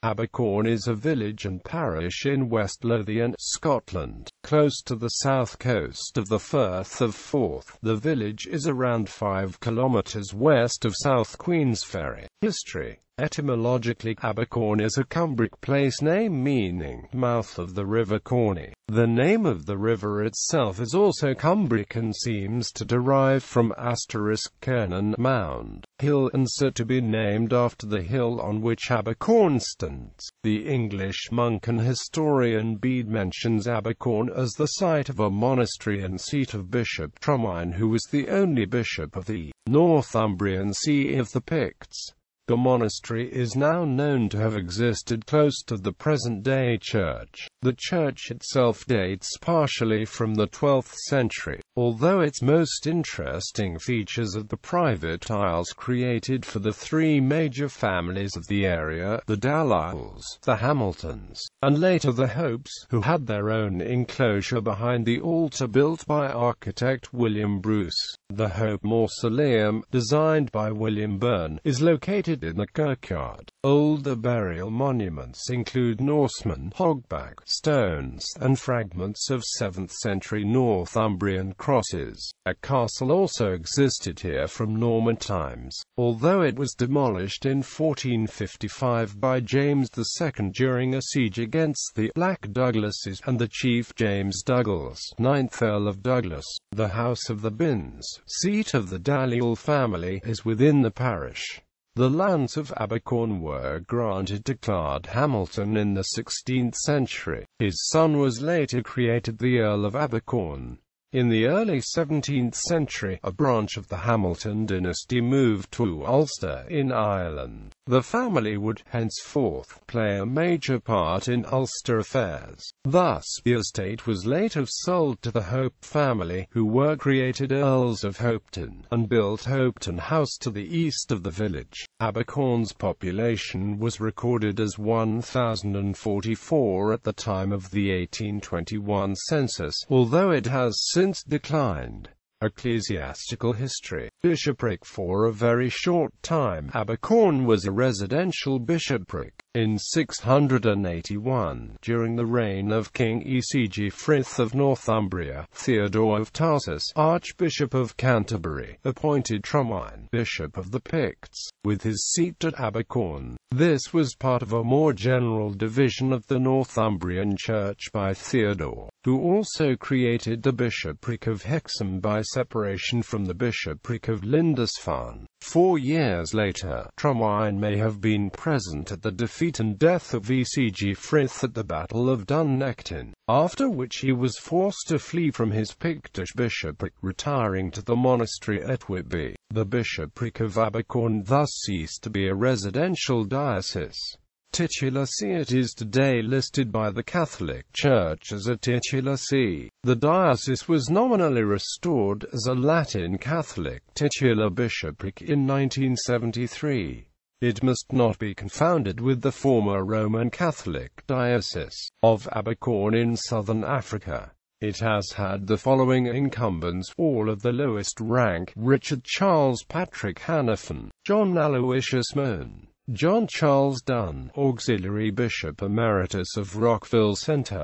Abercorn is a village and parish in West Lothian, Scotland, close to the south coast of the Firth of Forth. The village is around 5 kilometres west of South Queensferry. History. Etymologically, Abercorn is a Cumbric place name meaning mouth of the River Corney. The name of the river itself is also Cumbric and seems to derive from *Kernan mound, hill, and said to be named after the hill on which Abercorn stands. The English monk and historian Bede mentions Abercorn as the site of a monastery and seat of Bishop Traynor, who was the only bishop of the Northumbrian See of the Picts. The monastery is now known to have existed close to the present-day church. The church itself dates partially from the 12th century, although its most interesting features are the private aisles created for the 3 major families of the area, the Dallisles, the Hamiltons, and later the Hopes, who had their own enclosure behind the altar built by architect William Bruce. The Hope Mausoleum, designed by William Byrne, is located in the kirkyard. Older burial monuments include Norseman hogback stones and fragments of 7th-century Northumbrian crosses. A castle also existed here from Norman times, although it was demolished in 1455 by James II during a siege against the Black Douglases and the chief James Douglas, 9th Earl of Douglas. The House of the Binns, seat of the Dallisle family, is within the parish. The lands of Abercorn were granted to Claude Hamilton in the 16th century. His son was later created the Earl of Abercorn. In the early 17th century, a branch of the Hamilton dynasty moved to Ulster in Ireland. The family would henceforth play a major part in Ulster affairs. Thus, the estate was later sold to the Hope family, who were created Earls of Hopetoun, and built Hopetoun House to the east of the village. Abercorn's population was recorded as 1,044 at the time of the 1821 census, although it has since declined. Ecclesiastical history. Bishopric. For a very short time, Abercorn was a residential bishopric. In 681, during the reign of King Ecg Frith of Northumbria, Theodore of Tarsus, Archbishop of Canterbury, appointed Traynor Bishop of the Picts, with his seat at Abercorn. This was part of a more general division of the Northumbrian Church by Theodore, who also created the bishopric of Hexham by separation from the bishopric of Lindisfarne. 4 years later, Traynor may have been present at the defeat and death of Ecg Frith at the Battle of Dunnectin, after which he was forced to flee from his Pictish bishopric, retiring to the monastery at Whitby. The bishopric of Abercorn thus ceased to be a residential diocese. Titular see. It is today listed by the Catholic Church as a titular see. The diocese was nominally restored as a Latin Catholic titular bishopric in 1973. It must not be confounded with the former Roman Catholic Diocese of Abercorn in southern Africa. It has had the following incumbents, all of the lowest rank: Richard Charles Patrick Hannafin, John Aloysius Mohn, John Charles Dunn, Auxiliary Bishop Emeritus of Rockville Centre.